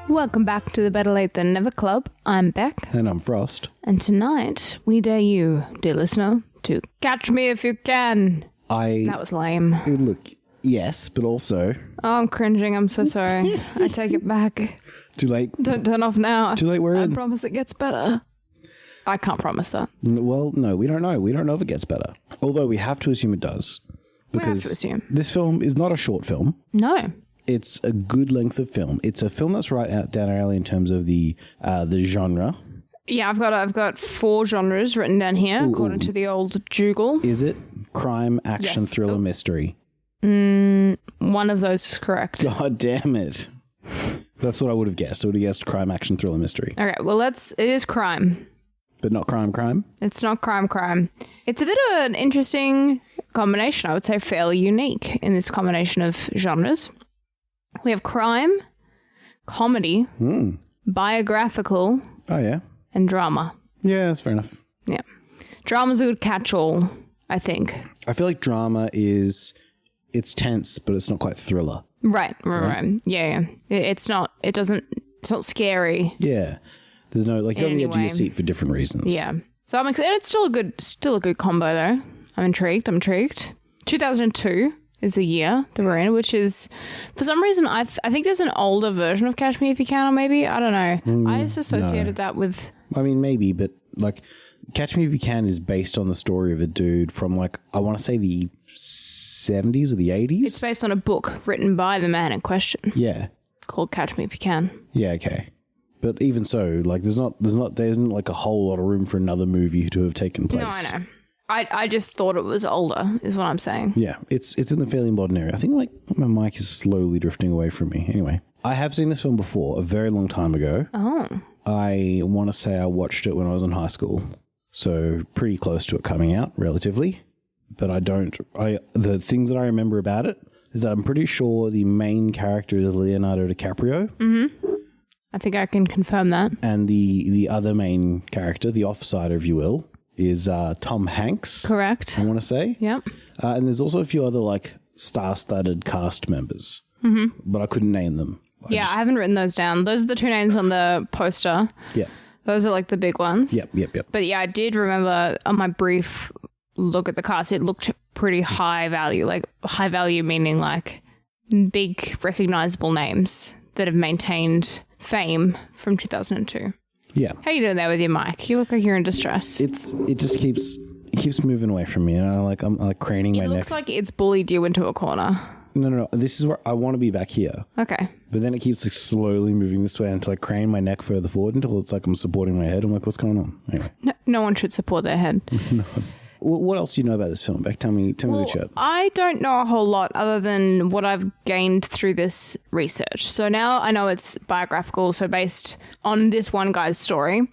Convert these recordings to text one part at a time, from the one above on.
Welcome back to the Better Late Than Never Club. I'm Bec. And I'm Frost. And tonight, we dare you, dear listener, to catch me if you can. That was lame. Look, yes, but also... Oh, I'm cringing. I'm so sorry. I take it back. Too late. Don't turn off now. Too late, we're in. I promise it gets better. I can't promise that. Well, no, we don't know. We don't know if it gets better. Although we have to assume it does. We have to assume. This film is not a short film. No. It's a good length of film. It's a film that's right out down our alley in terms of the genre. Yeah, I've got 4 genres written down here, according to the old Joogle. Is it crime, action, thriller, mystery? One of those is correct. God damn it. That's what I would have guessed. I would have guessed crime, action, thriller, mystery. Okay, well, it is crime. But not crime? It's not crime. It's a bit of an interesting combination. I would say fairly unique in this combination of genres. We have crime, comedy, biographical, and drama. Yeah, that's fair enough. Yeah. Drama's a good catch-all, I think. I feel like drama it's tense, but it's not quite thriller. Right. Yeah. It's not scary. Yeah. There's no, like, you're on the edge of your seat for different reasons. Yeah. So I'm excited. It's still a good combo, though. I'm intrigued. 2002 is the year that we're in, which is, for some reason, I think there's an older version of Catch Me If You Can, or maybe, I don't know. I just associated that with... I mean, maybe, but, like, Catch Me If You Can is based on the story of a dude from, like, I want to say the 70s or the 80s? It's based on a book written by the man in question. Yeah. Called Catch Me If You Can. Yeah, okay. But even so, like, there isn't like a whole lot of room for another movie to have taken place. No, I know. I just thought it was older, is what I'm saying. Yeah, it's in the fairly modern area. I think, like, my mic is slowly drifting away from me. Anyway, I have seen this film before, a very long time ago. Oh. I want to say I watched it when I was in high school. So pretty close to it coming out, relatively. But the things that I remember about it is that I'm pretty sure the main character is Leonardo DiCaprio. Mm-hmm. I think I can confirm that. And the other main character, the offsider, if you will, is Tom Hanks. Correct. I want to say. Yep. And there's also a few other, like, star-studded cast members. Mm-hmm. But I couldn't name them. I haven't written those down. Those are the 2 names on the poster. Yeah. Those are, like, the big ones. Yep. But yeah, I did remember on my brief look at the cast, it looked pretty high value. Like, high value meaning, like, big recognizable names that have maintained fame from 2002. Yeah. How you doing there with your mic? You look like you're in distress. It just keeps moving away from me, and I'm like craning my neck. It looks like it's bullied you into a corner. No. This is where I want to be back here. Okay. But then it keeps, like, slowly moving this way until I crane my neck further forward until it's like I'm supporting my head. I'm like, what's going on? Anyway. No one should support their head. No. What else do you know about this film, Beck? Tell me the chat. I don't know a whole lot other than what I've gained through this research. So now I know it's biographical, so based on this one guy's story,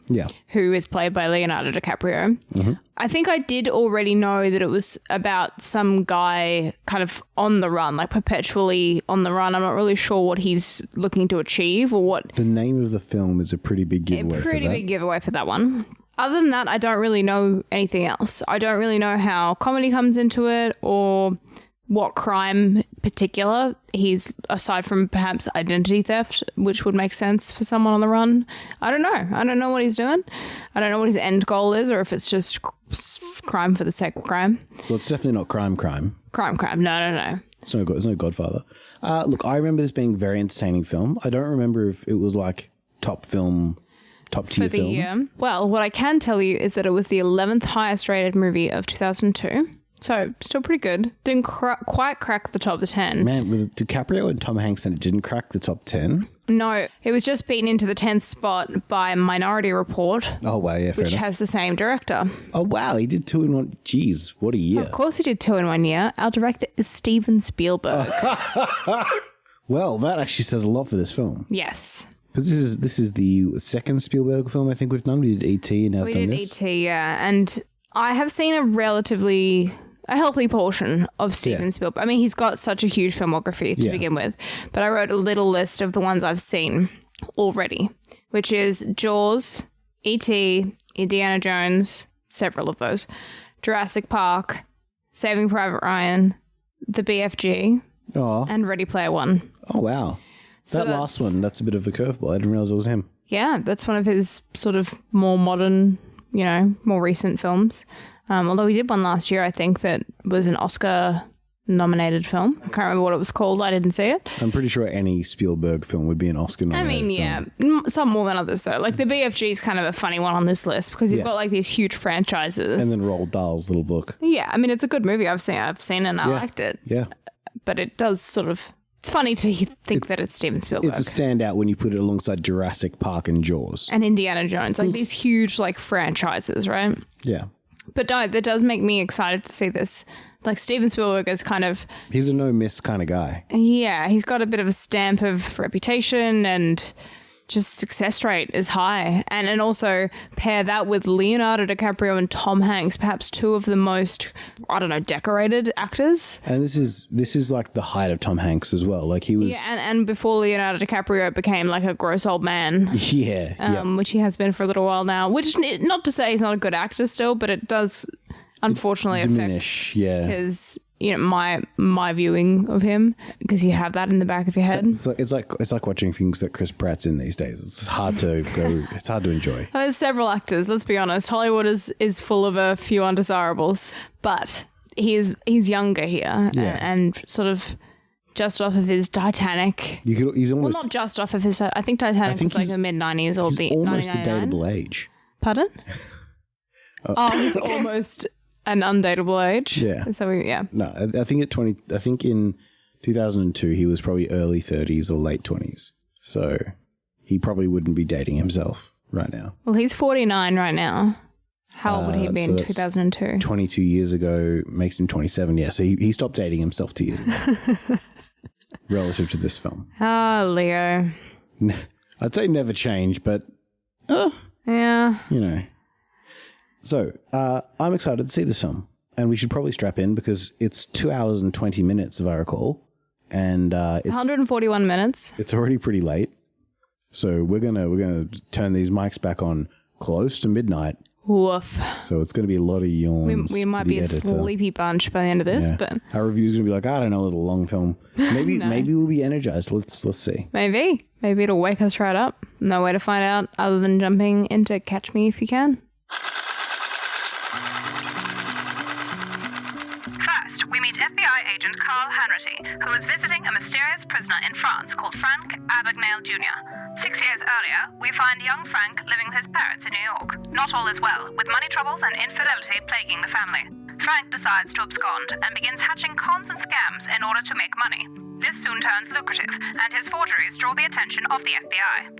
who is played by Leonardo DiCaprio. Mm-hmm. I think I did already know that it was about some guy kind of on the run, like perpetually on the run. I'm not really sure what he's looking to achieve or what. The name of the film is a pretty big giveaway for that. Big giveaway for that one. Other than that, I don't really know anything else. I don't really know how comedy comes into it or what crime particular he's, aside from perhaps identity theft, which would make sense for someone on the run. I don't know. I don't know what he's doing. I don't know what his end goal is or if it's just crime for the sake of crime. Well, it's definitely not crime. Crime. No. It's no Godfather. Look, I remember this being a very entertaining film. I don't remember if it was like top tier film. Year. Well, what I can tell you is that it was the 11th highest rated movie of 2002. So, still pretty good. Didn't quite crack the top 10. Man, with DiCaprio and Tom Hanks, and it didn't crack the top 10? No, it was just beaten into the 10th spot by Minority Report. Oh, wow, yeah, fair which enough. Has the same director. Oh, wow, he did 2 in 1. Jeez, what a year. Of course he did 2 in 1 year. Our director is Steven Spielberg. Well, that actually says a lot for this film. Yes. Because this is the second Spielberg film I think we've done. We did E.T. and now we've done this. We did E.T., yeah. And I have seen a healthy portion of Steven Spielberg. I mean, he's got such a huge filmography to begin with. But I wrote a little list of the ones I've seen already, which is Jaws, E.T., Indiana Jones, several of those, Jurassic Park, Saving Private Ryan, The BFG, and Ready Player One. Oh, wow. That last one, that's a bit of a curveball. I didn't realize it was him. Yeah, that's one of his sort of more modern, more recent films. Although he did one last year, I think, that was an Oscar-nominated film. I can't remember what it was called. I didn't see it. I'm pretty sure any Spielberg film would be an Oscar-nominated film. Some more than others, though. Like, the BFG is kind of a funny one on this list because you've got, like, these huge franchises. And then Roald Dahl's little book. Yeah, I mean, it's a good movie. I've seen it and I liked it. Yeah. But it does sort of... It's funny to think that it's Steven Spielberg. It's a standout when you put it alongside Jurassic Park and Jaws. And Indiana Jones. Like, these huge, like, franchises, right? Yeah. But no, that does make me excited to see this. Like, Steven Spielberg is kind of... He's a no-miss kind of guy. Yeah, he's got a bit of a stamp of reputation and just success rate is high. And also pair that with Leonardo DiCaprio and Tom Hanks, perhaps two of the most, decorated actors. And this is like the height of Tom Hanks as well. Like he was... Yeah, and before Leonardo DiCaprio became like a gross old man. Yeah. Which he has been for a little while now. Which, not to say he's not a good actor still, but it does unfortunately diminish, affect his... my viewing of him, because you have that in the back of your head. It's like watching things that Chris Pratt's in these days. It's hard to go. It's hard to enjoy. There's several actors. Let's be honest. Hollywood is full of a few undesirables, but he's younger here, and sort of just off of his Titanic. He's almost not just off of his. I think Titanic was like the mid-90s or the almost a dateable age. Pardon? He's almost an undateable age. Yeah. So No, I think in 2002 he was probably early 30s or late 20s. So he probably wouldn't be dating himself right now. Well, he's 49 right now. How old would he be in 2002? 22 years ago makes him 27. Yeah, so he stopped dating himself 2 years ago. Relative to this film. Leo. I'd say never change, but yeah. So, I'm excited to see this film, and we should probably strap in because it's 2 hours and 20 minutes, if I recall, and it's 141 minutes. It's already pretty late, so we're gonna turn these mics back on close to midnight. Woof. So it's gonna be a lot of yawns. We might be a sleepy bunch by the end of this, but our review's gonna be like, I don't know, it was a long film. Maybe maybe we'll be energized. Let's see. Maybe it'll wake us right up. No way to find out other than jumping into Catch Me If You Can. FBI agent Carl Hanratty, who was visiting a mysterious prisoner in France called Frank Abagnale Jr. 6 years earlier, we find young Frank living with his parents in New York. Not all is well, with money troubles and infidelity plaguing the family. Frank decides to abscond and begins hatching cons and scams in order to make money. This soon turns lucrative, and his forgeries draw the attention of the FBI.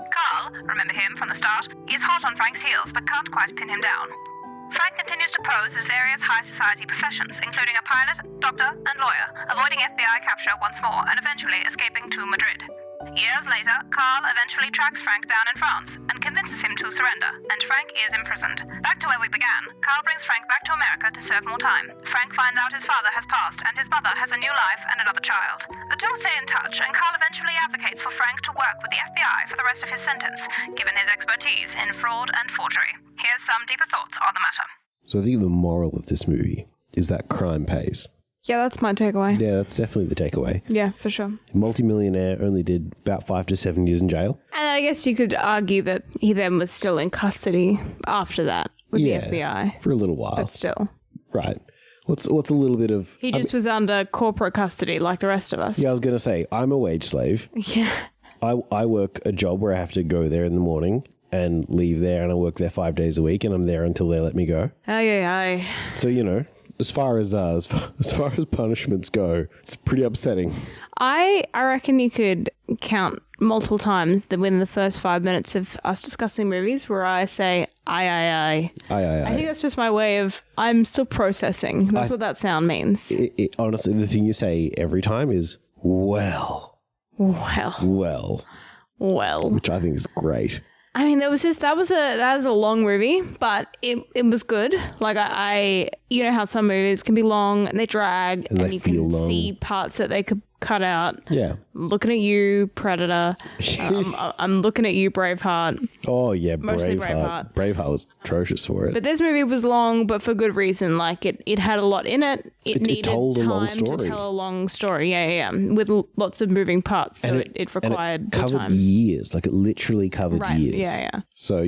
Carl, remember him from the start, is hot on Frank's heels but can't quite pin him down. Frank continues to pose as various high society professions, including a pilot, doctor, and lawyer, avoiding FBI capture once more and eventually escaping to Madrid. Years later, Carl eventually tracks Frank down in France and convinces him to surrender, and Frank is imprisoned. Back to where we began, Carl brings Frank back to America to serve more time. Frank finds out his father has passed and his mother has a new life and another child. The two stay in touch, and Carl eventually advocates for Frank to work with the FBI for the rest of his sentence, given his expertise in fraud and forgery. Here's some deeper thoughts on the matter. So I think the moral of this movie is that crime pays. Yeah, that's my takeaway. Yeah, that's definitely the takeaway. Yeah, for sure. Multimillionaire only did about 5 to 7 years in jail. And I guess you could argue that he then was still in custody after that with the FBI. For a little while. But still. Right. What's a little bit of... He just was under corporate custody like the rest of us. Yeah, I was going to say, I'm a wage slave. Yeah. I work a job where I have to go there in the morning and leave there, and I work there 5 days a week, and I'm there until they let me go. Aye. So, as far as punishments go, it's pretty upsetting. I reckon you could count multiple times within the first 5 minutes of us discussing movies where I say aye. I think that's just my way of I'm still processing. That's what that sound means. Honestly, the thing you say every time is well, which I think is great. I mean, that was a long movie, but it was good. Like I you know how some movies can be long and they drag and you can see parts that they could cut out. Yeah. Looking at you, Predator. I'm looking at you, Braveheart. Oh, yeah, Mostly Braveheart. Braveheart was atrocious for it. But this movie was long, but for good reason. Like, it had a lot in it. It needed told a long time story. to tell a long story. Yeah. With lots of moving parts. So it required and it covered time. years. Like, it literally covered years. Yeah. So,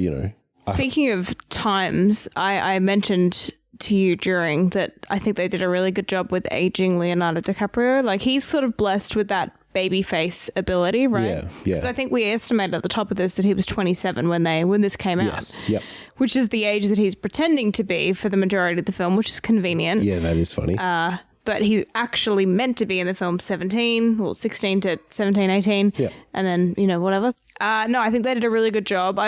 Speaking of times, I mentioned to you during that I think they did a really good job with aging Leonardo DiCaprio. Like, he's sort of blessed with that baby face ability, right? Yeah. Because I think we estimated at the top of this that he was 27 when this came out. Yes, yep. Which is the age that he's pretending to be for the majority of the film, which is convenient. Yeah, that is funny. But he's actually meant to be in the film 17, well, 16 to 17, 18. Yeah. And then, whatever. No, I think they did a really good job.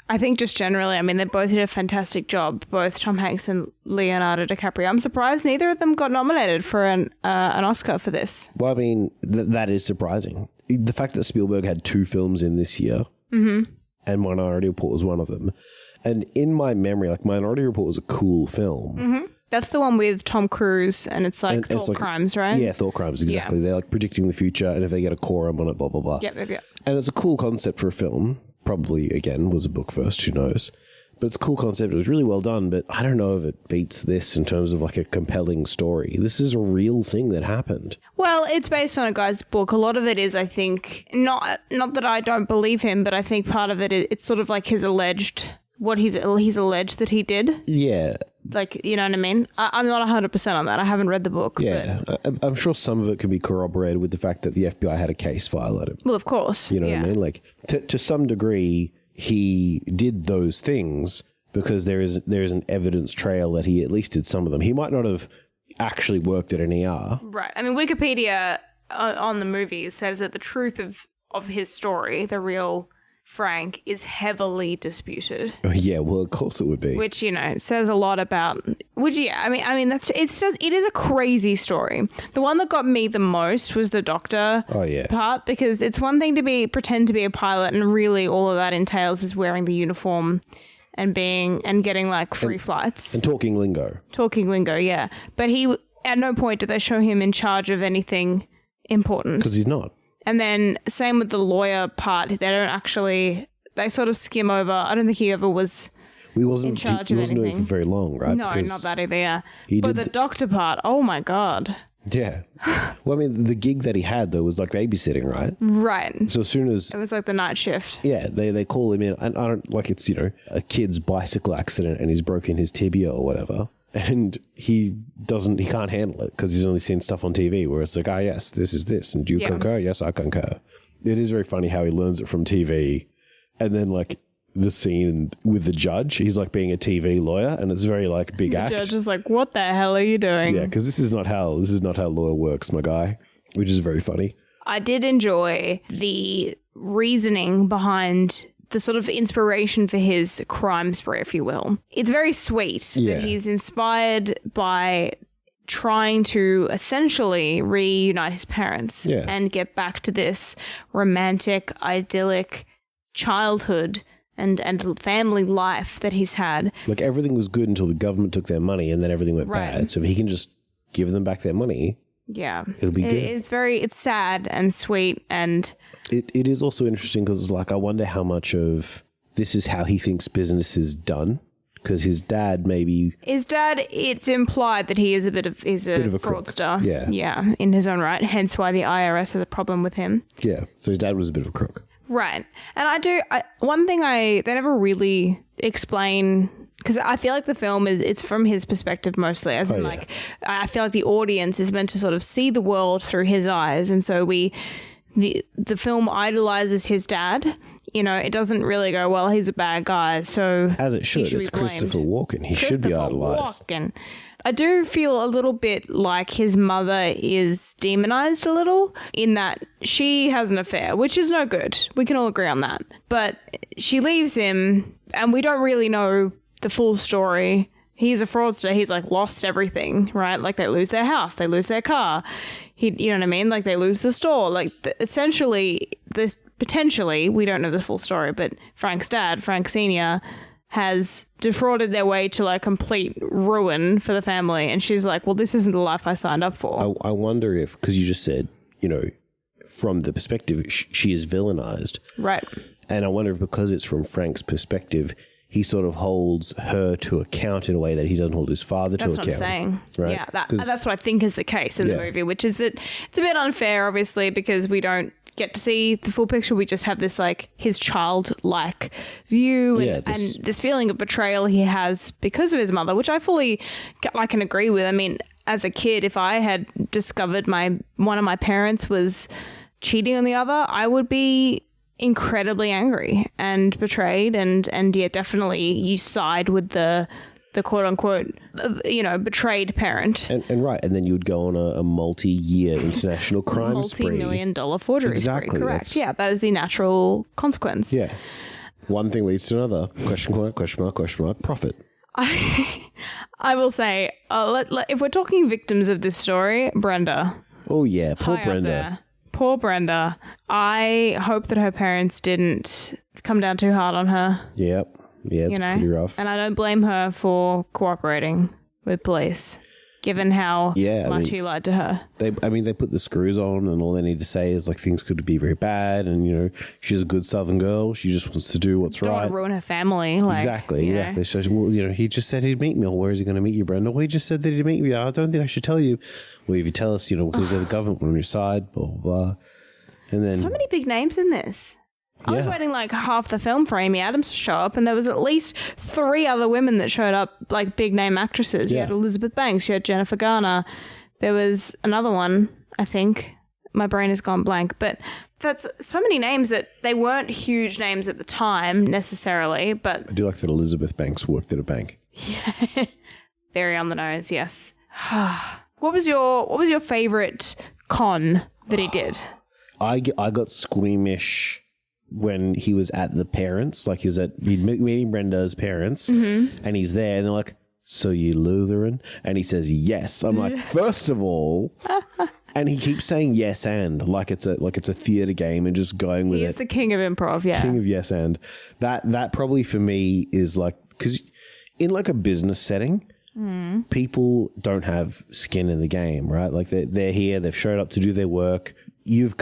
I think just generally, they both did a fantastic job, both Tom Hanks and Leonardo DiCaprio. I'm surprised neither of them got nominated for an Oscar for this. Well, that is surprising. The fact that Spielberg had 2 films in this year, and Minority Report was one of them. And in my memory, like, Minority Report was a cool film. Mm-hmm. That's the one with Tom Cruise, and it's like thought crimes, right? Yeah, thought crimes, exactly. Yeah. They're like predicting the future, and if they get a quorum on it, blah, blah, blah. Yep. And it's a cool concept for a film. Probably, again, was a book first, who knows. But it's a cool concept. It was really well done, but I don't know if it beats this in terms of like a compelling story. This is a real thing that happened. Well, it's based on a guy's book. A lot of it is, I think, not that I don't believe him, but I think part of it, it's sort of like he's alleged that he did. Yeah. Like, you know what I mean? I'm not 100% on that. I haven't read the book. Yeah. But I'm sure some of it can be corroborated with the fact that the FBI had a case file at him. Well, of course. You know what I mean? Like, to some degree, he did those things because there is an evidence trail that he at least did some of them. He might not have actually worked at an ER. Right. Wikipedia on the movie says that the truth of his story, the real Frank, is heavily disputed. Oh, yeah, well, of course it would be. Which, says a lot about. Which, yeah, it is a crazy story. The one that got me the most was the doctor part, because it's one thing to pretend to be a pilot, and really all of that entails is wearing the uniform and getting like free flights and talking lingo. Yeah. But at no point did they show him in charge of anything important, because he's not. And then same with the lawyer part. They sort of skim over. I don't think he ever was in charge of anything. He wasn't doing it for very long, right? No, not that either, yeah. But the doctor part, oh my God. Yeah. Well, the gig that he had, though, was like babysitting, right? Right. So as soon as... It was like the night shift. Yeah, they call him in. And I don't, like, it's, a kid's bicycle accident and he's broken his tibia or whatever. And he can't handle it because he's only seen stuff on TV where it's like, yes, this is this. And do you concur? Yes, I concur. It is very funny how he learns it from TV. And then, like, the scene with the judge, he's like being a TV lawyer, and it's very like big act. The judge is like, what the hell are you doing? Yeah, because this is not how lawyer works, my guy, which is very funny. I did enjoy the reasoning behind the sort of inspiration for his crime spree, if you will. It's very sweet that he's inspired by trying to essentially reunite his parents and get back to this romantic, idyllic childhood and family life that he's had. Like, everything was good until the government took their money, and then everything went bad. So if he can just give them back their money, it'll be good. It's sad and sweet, and it is also interesting because it's like, I wonder how much of this is how he thinks business is done. Because his dad, it's implied that he is a bit of a fraudster. Crook. Yeah, in his own right. Hence why the IRS has a problem with him. Yeah, so his dad was a bit of a crook. Right. And one thing they never really explain, because I feel like the film it's from his perspective mostly, I feel like the audience is meant to sort of see the world through his eyes, and so the film idolizes his dad. It doesn't really go, well, he's a bad guy, so as it should. It's Christopher Walken. He should be idolized. I do feel a little bit like his mother is demonized a little, in that she has an affair, which is no good. We can all agree on that. But she leaves him, and we don't really know the full story. He's a fraudster. He's like lost everything, right? Like, they lose their house, they lose their car. You know what I mean? Like, they lose the store. Like, potentially, we don't know the full story, but Frank's dad, Frank Sr., has defrauded their way to like complete ruin for the family. And she's like, well, this isn't the life I signed up for. I wonder if, because you just said you know, from the perspective, she is villainized. Right. And I wonder if because it's from Frank's perspective, he sort of holds her to account in a way that he doesn't hold his father to account. That's what I'm saying. Right? Yeah, that's what I think is the case in the movie, which is it's a bit unfair, obviously, because we don't get to see the full picture. We just have this, like, his childlike view and this feeling of betrayal he has because of his mother, which I fully can agree with. I mean, as a kid, if I had discovered one of my parents was cheating on the other, I would be incredibly angry and betrayed, and yeah, definitely you side with the quote unquote, you know, betrayed parent. And right, and then you would go on a multi-year international crime spree. Multi-million-dollar forgery exactly, spree, correct. Yeah, that is the natural consequence. Yeah. One thing leads to another. Question mark, profit. I will say, if we're talking victims of this story, Brenda. Oh, yeah, poor Brenda. Poor Brenda. I hope that her parents didn't come down too hard on her. Yep. Yeah, it's pretty rough. And I don't blame her for cooperating with police, given how much he lied to her. They put the screws on, and all they need to say is, like, things could be very bad, and, you know, she's a good Southern girl. She just wants to do what's right. Don't want to ruin her family. Like, exactly. So, well, you know, he just said he'd meet me. Well, where is he going to meet you, Brenda? Well, he just said that he'd meet me. I don't think I should tell you. Well, if you tell us, you know, because we're the government, we're on your side, blah, blah, blah. And then... So many big names in this. I was waiting like half the film for Amy Adams to show up, and there was at least 3 other women that showed up, like big name actresses. You had Elizabeth Banks, you had Jennifer Garner. There was another one, I think. My brain has gone blank, but that's so many names that they weren't huge names at the time necessarily, but I do like that Elizabeth Banks worked at a bank. Yeah. Very on the nose, yes. What was your favorite con that he did? I got squeamish when he was at the parents, like he's meeting Brenda's parents, and he's there, and they're like, "So you Lutheran?" And he says, "Yes." I'm like, first of all, and he keeps saying "yes" and like it's a theater game and just going with it. He is the king of improv, yeah. King of yes and that probably for me is like, because in like a business setting, people don't have skin in the game, right? Like they're here, they've showed up to do their work. You've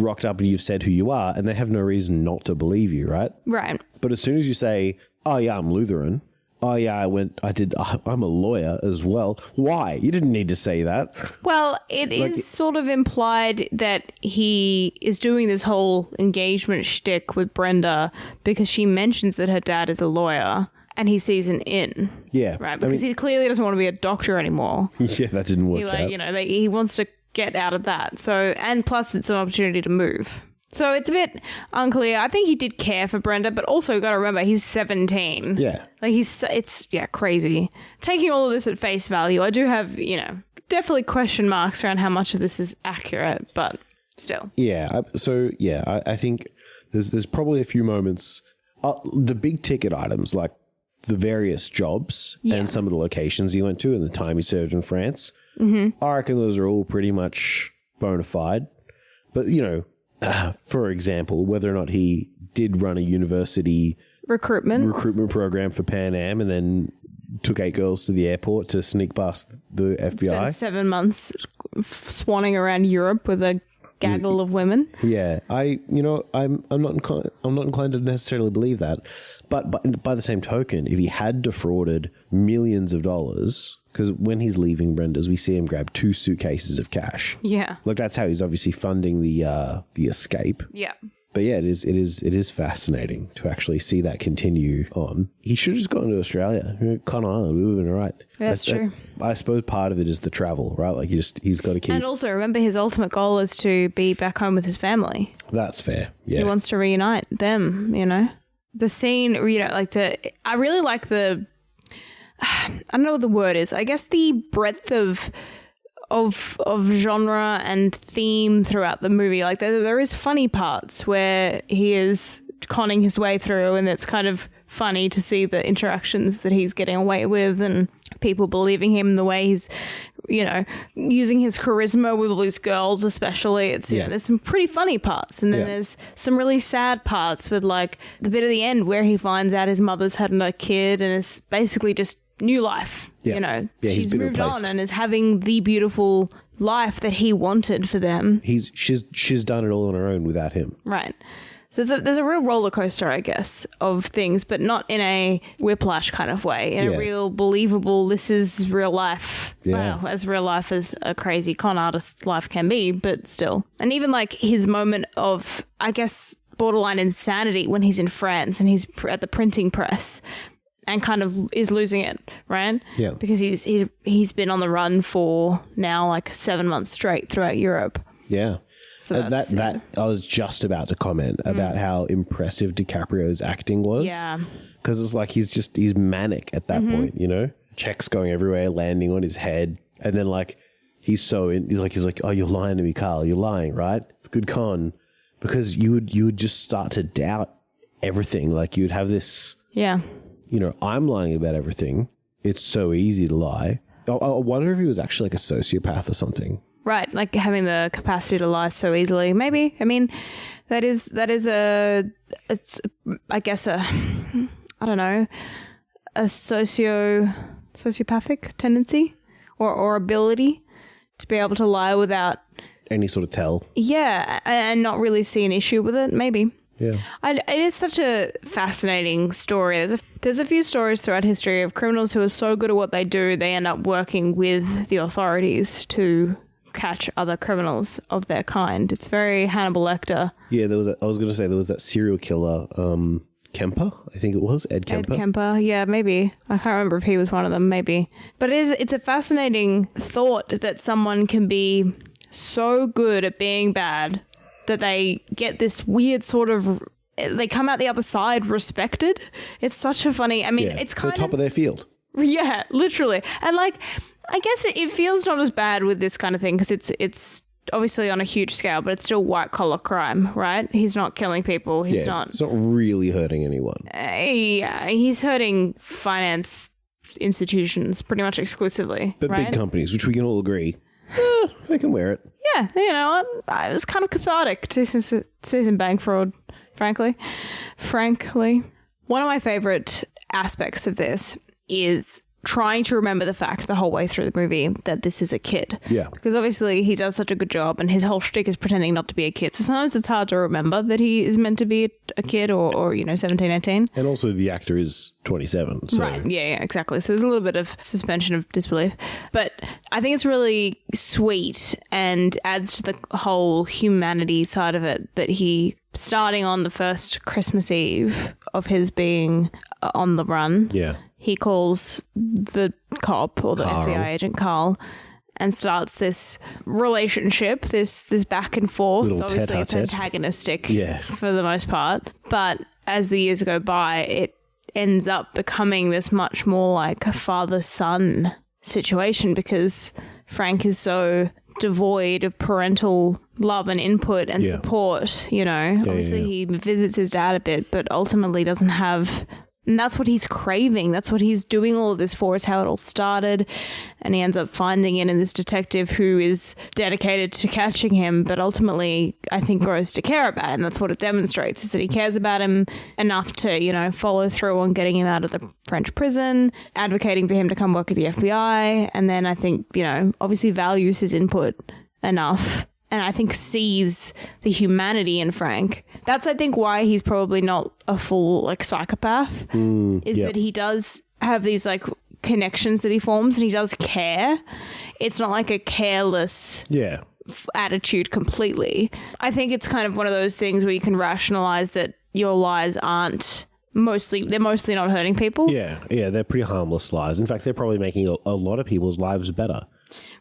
rocked up and you've said who you are, and they have no reason not to believe you, right? Right. But as soon as you say, "Oh yeah, I'm Lutheran," "Oh yeah, I'm a lawyer as well," why? You didn't need to say that. Well, it is sort of implied that he is doing this whole engagement shtick with Brenda because she mentions that her dad is a lawyer. And he sees an in. Yeah. Right, because he clearly doesn't want to be a doctor anymore. Yeah, that didn't work out. You know, he wants to get out of that. So, and plus it's an opportunity to move. So it's a bit unclear. I think he did care for Brenda, but also you got to remember he's 17. Yeah. Like it's crazy. Taking all of this at face value, I do have, you know, definitely question marks around how much of this is accurate, but still. Yeah. I think there's probably a few moments, the big ticket items like the various jobs and some of the locations he went to and the time he served in France. I reckon those are all pretty much bona fide. But, you know, for example, whether or not he did run a university recruitment program for PanAm and then took 8 girls to the airport to sneak past the FBI. Spent 7 months swanning around Europe with a gaggle of women. Yeah, I'm not inclined to necessarily believe that, but by the same token, if he had defrauded millions of dollars, because when he's leaving Brenda's, we see him grab 2 suitcases of cash. Yeah, like that's how he's obviously funding the escape. Yeah. But yeah, it is fascinating to actually see that continue on. He should have just gone to Australia, Conner Island. We would have been all right. That's true. I suppose part of it is the travel, right? Like he's got to keep. And also remember, his ultimate goal is to be back home with his family. That's fair. Yeah, he wants to reunite them. You know, the scene. You know, like I really like the. I don't know what the word is. I guess the breadth of genre and theme throughout the movie. Like there is funny parts where he is conning his way through, and it's kind of funny to see the interactions that he's getting away with and people believing him, the way he's, you know, using his charisma with all these girls especially. It's, you know, there's some pretty funny parts, and then there's some really sad parts with like the bit at the end where he finds out his mother's had a kid and it's basically just new life. You know, she's moved on and is having the beautiful life that he wanted for them. She's done it all on her own without him. Right. So there's a real roller coaster, I guess, of things, but not in a whiplash kind of way. In a real believable, this is real life. Yeah. Wow, as real life as a crazy con artist's life can be, but still. And even like his moment of, I guess, borderline insanity when he's in France and he's at the printing press and kind of is losing it, right? Yeah. Because he's been on the run for now like 7 months straight throughout Europe. Yeah. So that I was just about to comment about how impressive DiCaprio's acting was. Yeah. Because it's like he's manic at that point, you know? Checks going everywhere, landing on his head. And then like he's like, oh, you're lying to me, Carl. You're lying, right? It's a good con. Because you would just start to doubt everything. Like you'd have this, I'm lying about everything. It's so easy to lie. I wonder if he was actually like a sociopath or something. Right, like having the capacity to lie so easily. Maybe. I mean, that is I guess a sociopathic tendency or ability to be able to lie without any sort of tell. Yeah, and not really see an issue with it, maybe. Yeah. It is such a fascinating story. There's a few stories throughout history of criminals who are so good at what they do, they end up working with the authorities to catch other criminals of their kind. It's very Hannibal Lecter. Yeah, there was that serial killer, Kemper, I think it was, Ed Kemper. Ed Kemper, yeah, maybe. I can't remember if he was one of them, maybe. But it's a fascinating thought that someone can be so good at being bad that they get this weird sort of, they come out the other side respected. It's such a funny, it's kind of top of their field. Yeah, literally. And like, I guess it feels not as bad with this kind of thing because it's obviously on a huge scale, but it's still white collar crime, right? He's not killing people. He's not really hurting anyone. Yeah, he's hurting finance institutions pretty much exclusively. But right? big companies, which we can all agree, they can wear it. Yeah, you know, it was kind of cathartic to see some bank fraud, frankly. One of my favorite aspects of this is trying to remember the fact the whole way through the movie that this is a kid. Yeah. Because obviously he does such a good job and his whole shtick is pretending not to be a kid. So sometimes it's hard to remember that he is meant to be a kid or 17, 18. And also the actor is 27. So. Right. Yeah, exactly. So there's a little bit of suspension of disbelief. But I think it's really sweet and adds to the whole humanity side of it that he, starting on the first Christmas Eve of his being on the run. Yeah. He calls the cop or the FBI agent Carl and starts this relationship, this back and forth, little obviously it's antagonistic for the most part. But as the years go by, it ends up becoming this much more like a father-son situation because Frank is so devoid of parental love and input and support, you know. Obviously he visits his dad a bit, but ultimately doesn't have... And that's what he's craving. That's what he's doing all of this for. It's how it all started. And he ends up finding it in this detective who is dedicated to catching him, but ultimately, I think, grows to care about him. That's what it demonstrates, is that he cares about him enough to, you know, follow through on getting him out of the French prison, advocating for him to come work at the FBI. And then I think, you know, obviously values his input enough. And I think sees the humanity in Frank. That's, I think, why he's probably not a full, like, psychopath, that he does have these, like, connections that he forms and he does care. It's not like a careless attitude completely. I think it's kind of one of those things where you can rationalize that your lies aren't they're mostly not hurting people. Yeah, they're pretty harmless lies. In fact, they're probably making a lot of people's lives better.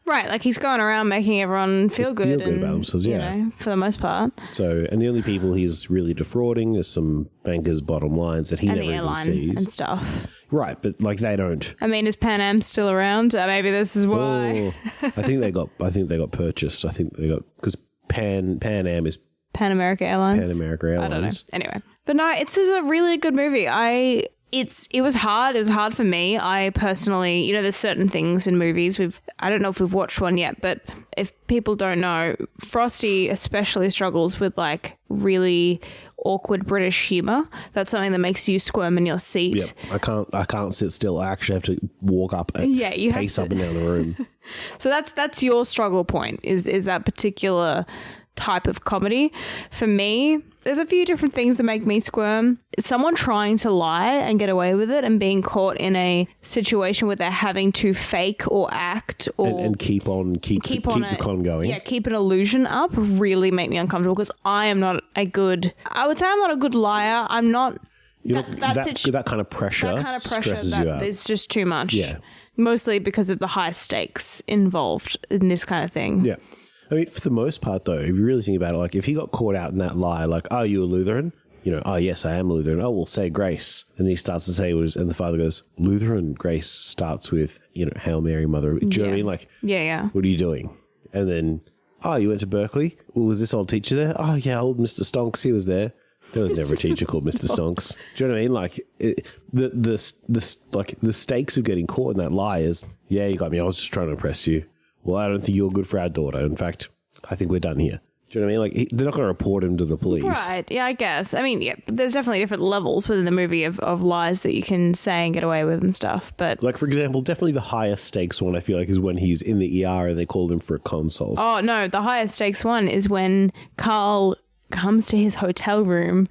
Right, like he's going around making everyone feel good about themselves, you know, for the most part. So, and the only people he's really defrauding is some bankers' bottom lines that he never even sees. And stuff. Right, but like they don't. I mean, is PanAm still around? Maybe this is why. I think they got purchased. I think they got, because PanAm is Pan America Airlines. I don't know. Anyway, but no, it's just a really good movie. It was hard. It was hard for me. I personally, you know, there's certain things in movies. I don't know if we've watched one yet, but if people don't know, Frosty especially struggles with like really awkward British humor. That's something that makes you squirm in your seat. Yep. I can't sit still. I actually have to walk up and pace up and down the room. So that's your struggle point is that particular type of comedy. For me, there's a few different things that make me squirm. Someone trying to lie and get away with it and being caught in a situation where they're having to fake or act or and keep the con going. Yeah, keep an illusion up really make me uncomfortable because I would say I'm not a good liar. I'm not that kind of pressure. That kind of pressure stresses you out. It's just too much. Yeah. Mostly because of the high stakes involved in this kind of thing. Yeah. I mean, for the most part, though, if you really think about it, like if he got caught out in that lie, like, "Are you a Lutheran?" You know, "Oh, yes, I am a Lutheran." "Oh, well, say grace." And then he starts to say, and the father goes, "Lutheran grace starts with, Hail Mary, Mother." Do you know what I mean? Like, yeah. What are you doing? And then, "Oh, you went to Berkeley? Well, was this old teacher there?" "Oh, yeah, old Mr. Stonks, he was there." There was never a teacher called Mr. Stonks. Do you know what I mean? Like, the stakes of getting caught in that lie is, "Yeah, you got me. I was just trying to impress you. Well, I don't think you're good for our daughter. In fact, I think we're done here." Do you know what I mean? Like, they're not going to report him to the police. Right. Yeah, I guess. I mean, yeah, there's definitely different levels within the movie of lies that you can say and get away with and stuff. But like, for example, definitely the highest stakes one, I feel like, is when he's in the ER and they called him for a consult. Oh, no. The highest stakes one is when Carl comes to his hotel room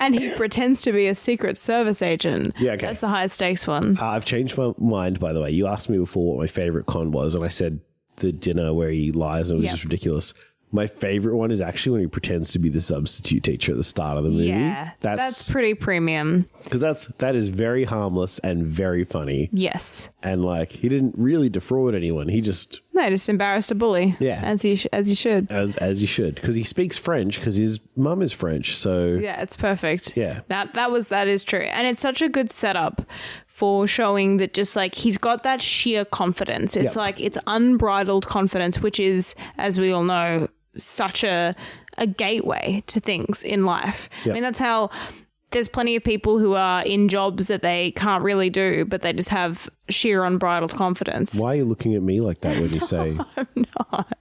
and he pretends to be a Secret Service agent. Yeah, okay. That's the highest stakes one. I've changed my mind, by the way. You asked me before what my favorite con was, and I said the dinner where he lies, and it was just ridiculous. My favorite one is actually when he pretends to be the substitute teacher at the start of the movie. Yeah, that's pretty premium. Because that is very harmless and very funny. Yes. And like, he didn't really defraud anyone. He just embarrassed a bully. Yeah, as he should. As he should, because he speaks French because his mum is French. So yeah, it's perfect. Yeah, that is true, and it's such a good setup for showing that just like he's got that sheer confidence. It's like it's unbridled confidence, which is, as we all know, such a gateway to things in life. Yep. I mean, that's how there's plenty of people who are in jobs that they can't really do, but they just have sheer unbridled confidence. Why are you looking at me like that when you say? I'm not.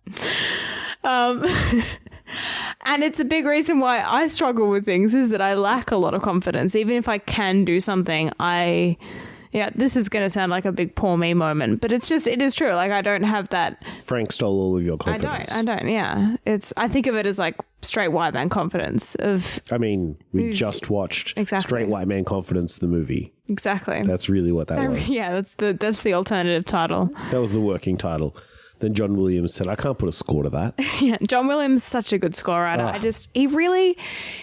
And it's a big reason why I struggle with things is that I lack a lot of confidence. Even if I can do something, this is going to sound like a big poor me moment, but it is true. Like, I don't have that. Frank stole all of your confidence. I don't. Yeah. I think of it as like straight white man confidence we just watched Straight White Man Confidence, the movie. Exactly. That's really what that was. Yeah. That's the alternative title. That was the working title. Then John Williams said, "I can't put a score to that." Yeah, John Williams is such a good score writer.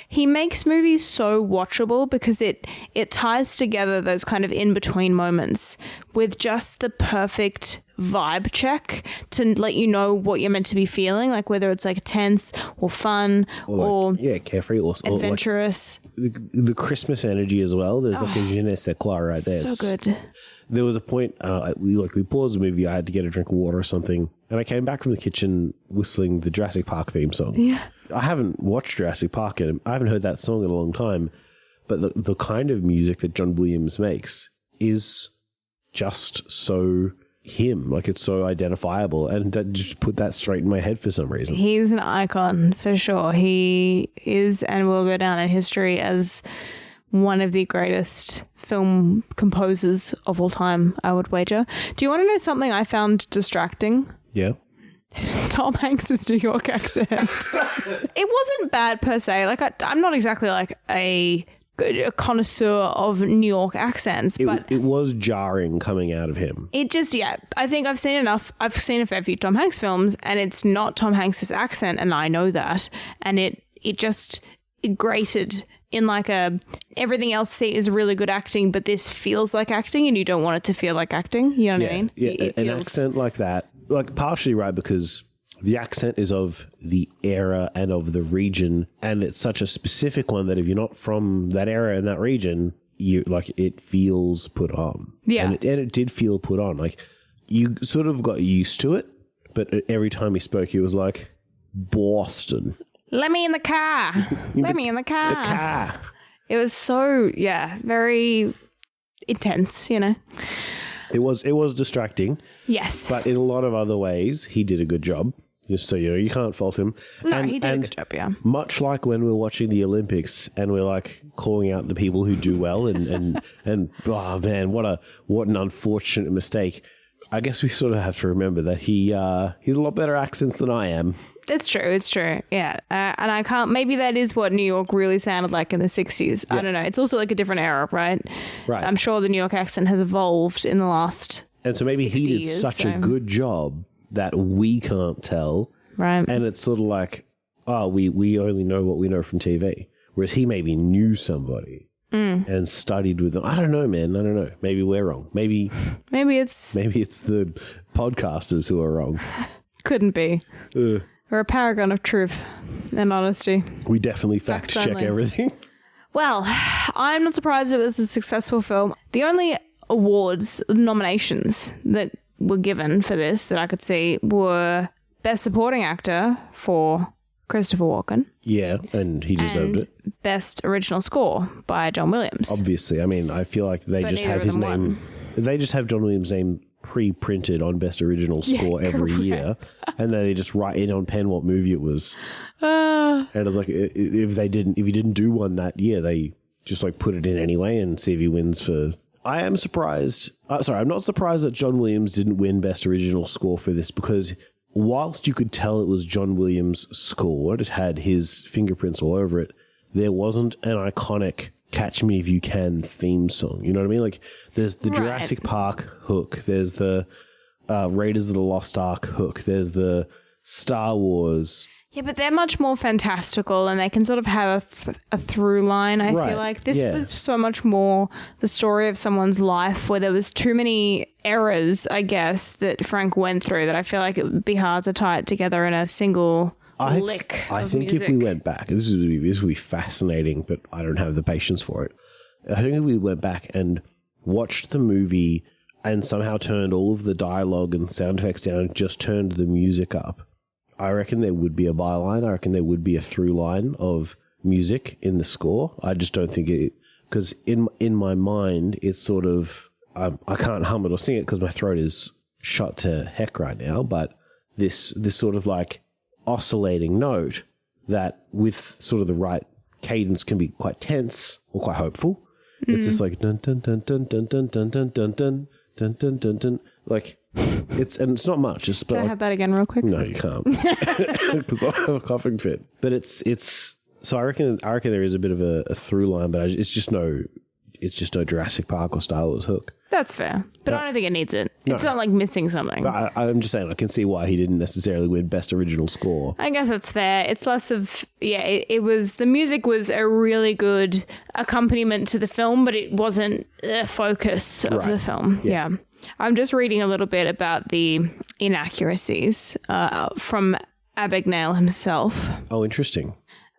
He makes movies so watchable because it ties together those kind of in-between moments with just the perfect vibe check to let you know what you're meant to be feeling, like whether it's like tense or fun or carefree or adventurous. Like the Christmas energy as well. There's like a je ne sais quoi right there. So good. There was a point, we paused the movie, I had to get a drink of water or something, and I came back from the kitchen whistling the Jurassic Park theme song. Yeah. I haven't watched Jurassic Park, and I haven't heard that song in a long time, but the kind of music that John Williams makes is just so him. Like, it's so identifiable, and that just put that straight in my head for some reason. He's an icon, for sure. He is and will go down in history as one of the greatest film composers of all time, I would wager. Do you want to know something I found distracting? Yeah. Tom Hanks's New York accent. It wasn't bad per se. Like, I'm not exactly like a connoisseur of New York accents, but it was jarring coming out of him. It just, I think I've seen enough. I've seen a fair few Tom Hanks films, and it's not Tom Hanks's accent, and I know that. And it grated in like everything else is really good acting, but this feels like acting, and you don't want it to feel like acting. You know what I mean? Yeah, an accent like that, like partially right, because the accent is of the era and of the region, and it's such a specific one that if you're not from that era and that region, you like it feels put on. Yeah, and it did feel put on. Like, you sort of got used to it, but every time he spoke, he was like, "Boston. Let me in the car. Let me in the car." The car. It was so, very intense, you know. It was distracting. Yes. But in a lot of other ways, he did a good job. Just so you know, you can't fault him. No, he did a good job, yeah. Much like when we're watching the Olympics and we're like calling out the people who do well and oh man, what an unfortunate mistake. I guess we sort of have to remember that he's a lot better accents than I am. It's true. Yeah. And I can't, maybe that is what New York really sounded like in the 60s. Yeah. I don't know. It's also like a different era, right? Right. I'm sure the New York accent has evolved in the last And so maybe he did years, such a good job that we can't tell. Right. And it's sort of like, we only know what we know from TV. Whereas he maybe knew somebody and studied with them. I don't know, man. I don't know. Maybe we're wrong. Maybe it's the podcasters who are wrong. Couldn't be. We're a paragon of truth and honesty. We definitely fact check everything. Well, I'm not surprised it was a successful film. The only awards nominations that were given for this that I could see were Best Supporting Actor for Christopher Walken. Yeah, and he deserved it. Best Original Score by John Williams. Obviously. I mean, I feel like they just have his name. They just have John Williams' name pre-printed on Best Original Score every year. And then they just write in on pen what movie it was. And it was like, if he didn't do one that year, they just like put it in anyway and see if he wins for... I am surprised. I'm not surprised that John Williams didn't win Best Original Score for this because whilst you could tell it was John Williams' score, it had his fingerprints all over it, there wasn't an iconic Catch Me If You Can theme song. You know what I mean? Like, there's the Jurassic Park hook. There's the Raiders of the Lost Ark hook. There's the Star Wars. Yeah, but they're much more fantastical and they can sort of have a through line, I feel like. This was so much more the story of someone's life where there was too many eras, I guess, that Frank went through that I feel like it would be hard to tie it together in a single lick I of think music. if we went back, this would be fascinating, but I don't have the patience for it. I think if we went back and watched the movie and somehow turned all of the dialogue and sound effects down and just turned the music up, I reckon there would be a byline. I reckon there would be a through line of music in the score. I just don't think it... Because in my mind, it's sort of... I can't hum it or sing it because my throat is shut to heck right now, but this sort of like oscillating note that with sort of the right cadence can be quite tense or quite hopeful. It's just like dun dun dun dun dun dun dun dun dun dun dun dun dun dun. Like it's not much. It's Can I have that again real quick? No, you can't because I have a coughing fit. But it's so I reckon there is a bit of a through line, but it's just no Jurassic Park or Star Wars hook. That's fair, but I don't think it needs it. It's not like missing something. But I'm just saying I can see why he didn't necessarily win Best Original Score. I guess that's fair. It's less of, it was, the music was a really good accompaniment to the film, but it wasn't the focus of the film. Yeah. I'm just reading a little bit about the inaccuracies from Abagnale himself. Oh, interesting.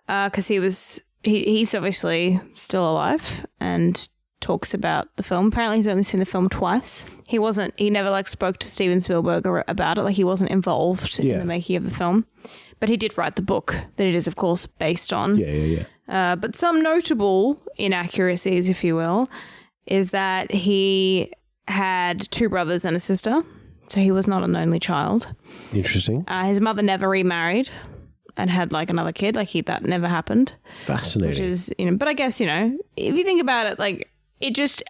Because he's obviously still alive and talks about the film. Apparently he's only seen the film twice. He never spoke to Steven Spielberg about it. Like he wasn't involved in the making of the film. But he did write the book that it is, of course, based on. Yeah. But some notable inaccuracies, if you will, is that he had 2 brothers and a sister. So he was not an only child. Interesting. His mother never remarried and had another kid. That never happened. Fascinating. Which is, but I guess, if you think about it,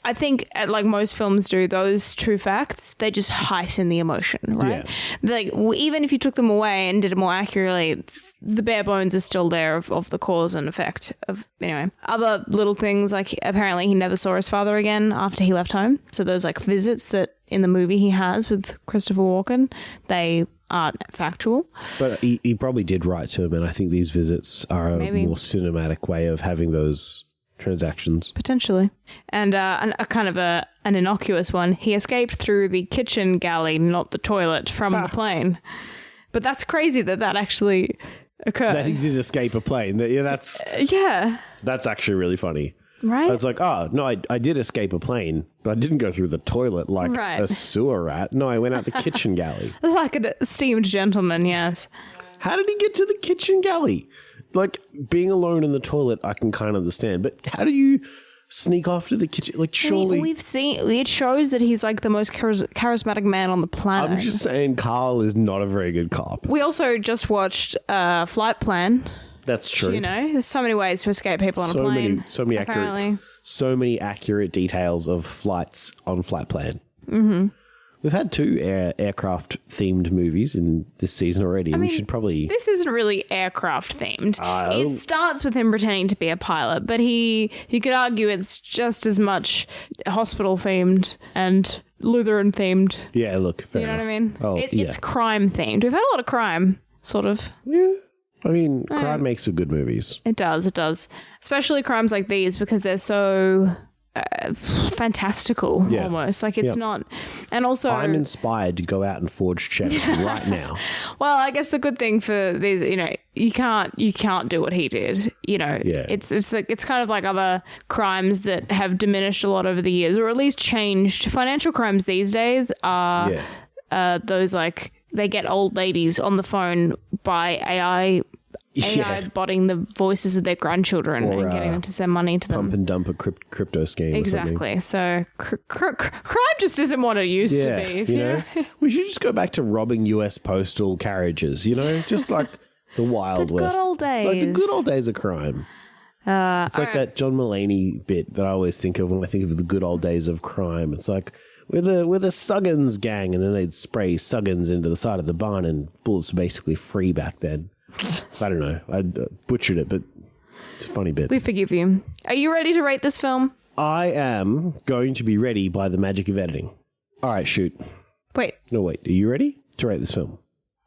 I think like most films do, those 2 facts, they just heighten the emotion, right? Yeah. Even if you took them away and did it more accurately, the bare bones is still there of the cause and effect of, anyway. Other little things, apparently he never saw his father again after he left home. So those visits that in the movie he has with Christopher Walken, they aren't factual. But he probably did write to him, and I think these visits are a more cinematic way of having those transactions. Potentially. And a kind of an innocuous one. He escaped through the kitchen galley, not the toilet, from the plane. But that's crazy that actually occurred. That he did escape a plane. That's actually really funny. Right? It's no, I did escape a plane, but I didn't go through the toilet like a sewer rat. No, I went out the kitchen galley. Like an esteemed gentleman, yes. How did he get to the kitchen galley? Being alone in the toilet, I can kind of understand. But how do you sneak off to the kitchen. Like, surely... We've seen... It shows that he's like the most charismatic man on the planet. I'm just saying Carl is not a very good cop. We also just watched Flight Plan. That's true. You know, there's so many ways to escape people on a plane. So many accurate details of flights on Flight Plan. Mm-hmm. We've had 2 aircraft themed movies in this season already. We should probably... This isn't really aircraft themed. It starts with him pretending to be a pilot, but you could argue it's just as much hospital themed and Lutheran themed. Yeah, look, fair enough. You know what I mean? Oh, it's crime themed. We've had a lot of crime, sort of. Yeah. I mean, crime makes for good movies. It does. Especially crimes like these because they're so... fantastical almost like it's not, and also I'm inspired to go out and forge checks right now. Well, I guess the good thing for these, you know, you can't do what he did, you know. It's kind of like other crimes that have diminished a lot over the years, or at least changed. Financial crimes these days are those like they get old ladies on the phone by AI botting the voices of their grandchildren and getting them to send money to them. Pump and dump a crypto scheme. Exactly. So crime just isn't what it used to be. You know? We should just go back to robbing US postal carriages, you know? Just like the Wild West. Good old days. Like the good old days of crime. It's like that John Mulaney bit that I always think of when I think of the good old days of crime. It's like, we're the Suggins gang, and then they'd spray Suggins into the side of the barn, and bullets were basically free back then. I don't know. I butchered it, but it's a funny bit. We forgive you. Are you ready to rate this film? I am going to be ready by the magic of editing. All right, shoot. Wait. No, wait. Are you ready to rate this film?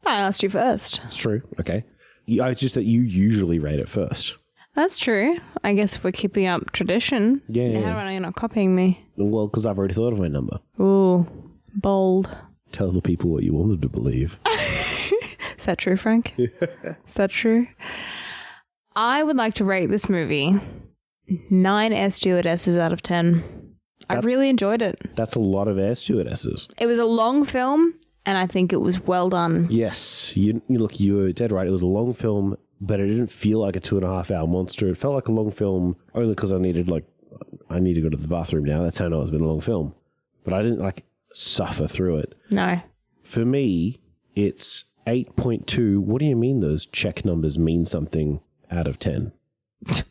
I asked you first. It's true. Okay. It's just that you usually rate it first. That's true. I guess if we're keeping up tradition. Yeah. How do I know you're not copying me? Well, because I've already thought of my number. Ooh, bold. Tell the people what you want them to believe. Is that true, Frank? Is that true? I would like to rate this movie 9 air stewardesses out of 10. I really enjoyed it. That's a lot of air stewardesses. It was a long film, and I think it was well done. Yes. You were dead right. It was a long film, but it didn't feel like a 2.5-hour monster. It felt like a long film only because I need to go to the bathroom now. That's how I know it's been a long film. But I didn't suffer through it. No. For me, it's 8.2. What do you mean those check numbers mean something out of 10? I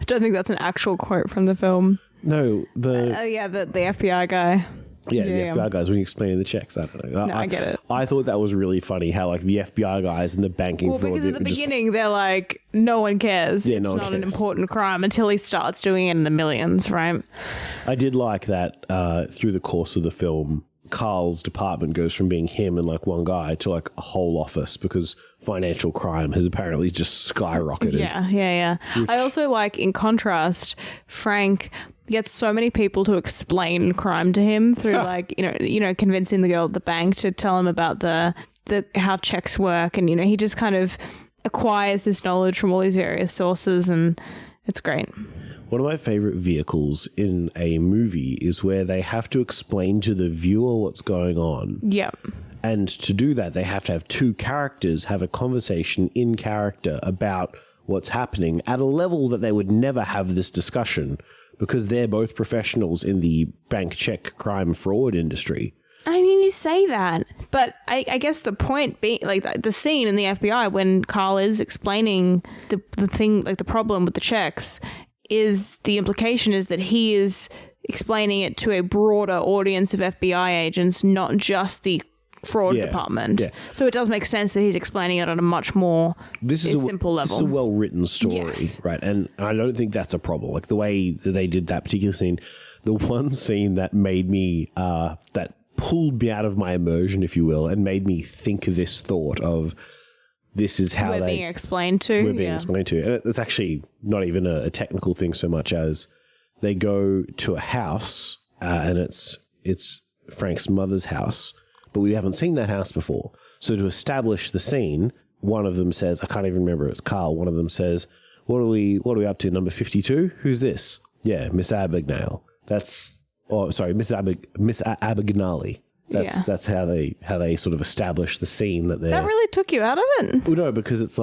don't think that's an actual quote from the film. No, the FBI guy. Yeah, the FBI guys, when you explaining the checks, I don't know. No, I get it. I thought that was really funny how the FBI guys and the banking fraud... Well, because at the beginning, they're like, no one cares. Yeah, it's no one not cares. an important crime until he starts doing it in the millions, right? I did like that through the course of the film, Carl's department goes from being him and one guy to a whole office because financial crime has apparently just skyrocketed. Yeah. I also in contrast, Frank gets so many people to explain crime to him through convincing the girl at the bank to tell him about the how checks work, and he just kind of acquires this knowledge from all these various sources, and it's great. One of my favorite vehicles in a movie is where they have to explain to the viewer what's going on. Yep. And to do that, they have to have two characters have a conversation in character about what's happening at a level that they would never have this discussion because they're both professionals in the bank check crime fraud industry. I mean, you say that, but I guess the point being, the scene in the FBI when Carl is explaining the thing, the problem with the checks, is the implication is that he is explaining it to a broader audience of FBI agents, not just the fraud department. Yeah. So it does make sense that he's explaining it on a much more simple level. This is a well-written story, right? And I don't think that's a problem. The way that they did that particular scene, the one scene that made me, that pulled me out of my immersion, if you will, and made me think this thought of, this is how we're being explained to. We're being explained to. And it's actually not even a technical thing so much as they go to a house and it's Frank's mother's house, but we haven't seen that house before. So to establish the scene, one of them says, I can't even remember, it's Carl. One of them says, what are we up to? Number 52? Who's this? Yeah, Miss Abagnale. Miss Abagnale. That's how they sort of establish the scene that they're... That really took you out of it? Well, no, because it's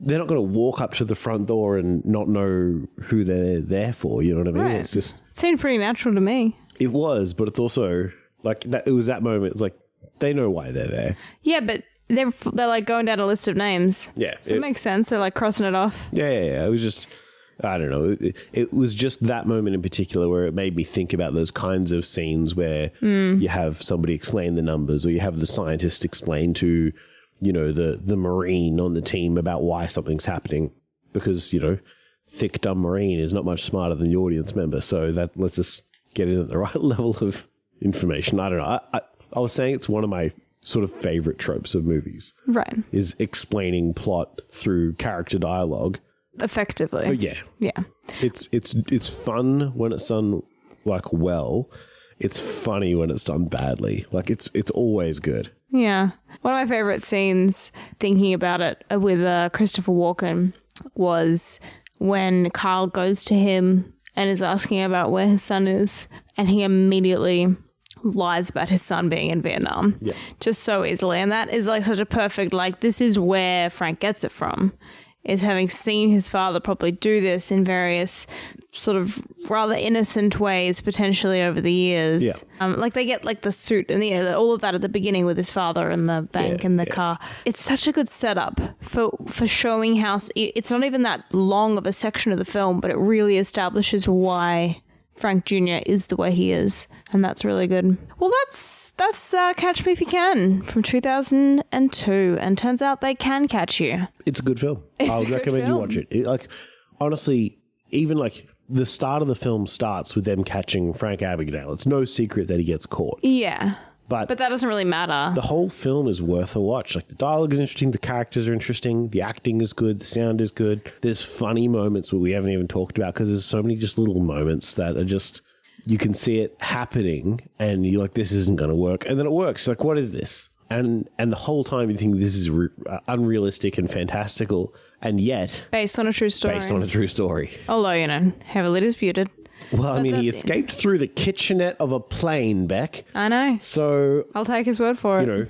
they're not going to walk up to the front door and not know who they're there for. You know what I mean? Right. It's just... It seemed pretty natural to me. It was, but it's also like that. It was that moment. It's like they know why they're there. Yeah, but they're like going down a list of names. Yeah. So it makes sense. They're like crossing it off. Yeah. It was just, I don't know. It was just that moment in particular where it made me think about those kinds of scenes where you have somebody explain the numbers, or you have the scientist explain to, you know, the Marine on the team about why something's happening, because, you know, thick, dumb Marine is not much smarter than the audience member. So that lets us get in at the right level of information. I don't know. I was saying it's one of my sort of favorite tropes of movies. Right. Is explaining plot through character dialogue. Effectively. Oh, yeah. Yeah. It's fun when it's done like well. It's funny when it's done badly. Like it's always good. Yeah. One of my favorite scenes, thinking about it with Christopher Walken, was when Carl goes to him and is asking about where his son is, and he immediately lies about his son being in Vietnam. Yeah. Just so easily. And that is like such a perfect, like, this is where Frank gets it from, is having seen his father probably do this in various sort of rather innocent ways potentially over the years. Yeah. Like they get like the suit and all of that at the beginning with his father and the bank and the car. It's such a good setup for showing how it's not even that long of a section of the film, but it really establishes why Frank Jr. is the way he is, and that's really good. Well, that's Catch Me If You Can from 2002, and turns out they can catch you. It's a good film. I would recommend you watch it. Like, honestly, even like the start of the film starts with them catching Frank Abagnale. It's no secret that he gets caught. Yeah. But that doesn't really matter. The whole film is worth a watch. Like, the dialogue is interesting, the characters are interesting, the acting is good, the sound is good. There's funny moments that we haven't even talked about, because there's so many just little moments that are just, you can see it happening and you're like, this isn't going to work. And then it works. Like, what is this? And the whole time you think this is unrealistic and fantastical, and yet... Based on a true story. Although, you know, heavily disputed. Well, I mean, he escaped through the kitchenette of a plane, Bec. I know. So... I'll take his word for it. You know,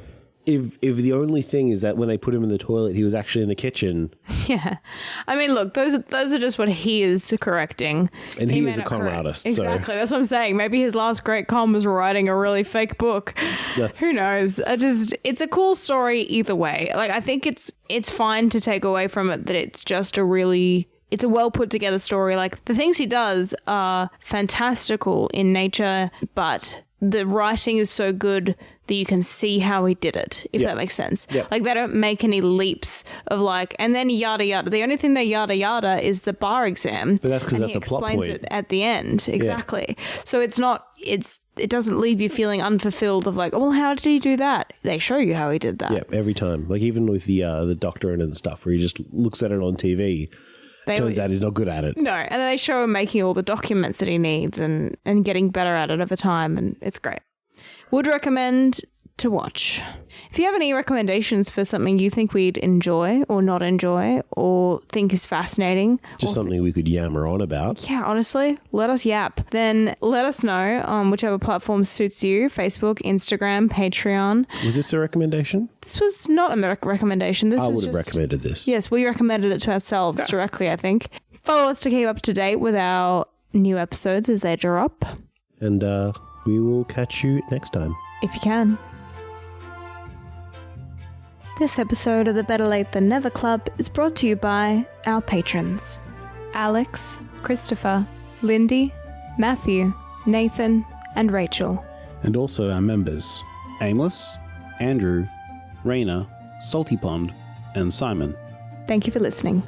if the only thing is that when they put him in the toilet, he was actually in the kitchen. Yeah. I mean, look, those are just what he is correcting. And he is a con artist. Exactly. That's what I'm saying. Maybe his last great con was writing a really fake book. Who knows? It's a cool story either way. Like, I think it's fine to take away from it that it's just it's a well put together story. Like, the things he does are fantastical in nature, but the writing is so good that you can see how he did it, if that makes sense. Like, they don't make any leaps of like, and then yada yada. The only thing they yada yada is the bar exam. But that's because that's a plot point. He explains it at the end. Exactly. Yeah. So it doesn't leave you feeling unfulfilled of like, oh, well, how did he do that? They show you how he did that. Yeah, every time. Like, even with the doctor and stuff, where he just looks at it on TV. Turns out he's not good at it. No, and they show him making all the documents that he needs and getting better at it over time, and it's great. Would recommend to watch. If you have any recommendations for something you think we'd enjoy or not enjoy or think is fascinating. Just something we could yammer on about. Yeah, honestly, let us yap. Then let us know on whichever platform suits you. Facebook, Instagram, Patreon. Was this a recommendation? This was not a recommendation. I would have recommended this. Yes, we recommended it to ourselves directly, I think. Follow us to keep up to date with our new episodes as they drop. And we will catch you next time. If you can. This episode of the Better Late Than Never Club is brought to you by our patrons: Alex, Christopher, Lindy, Matthew, Nathan, and Rachel. And also our members: Aimless, Andrew, Raina, Salty Pond, and Simon. Thank you for listening.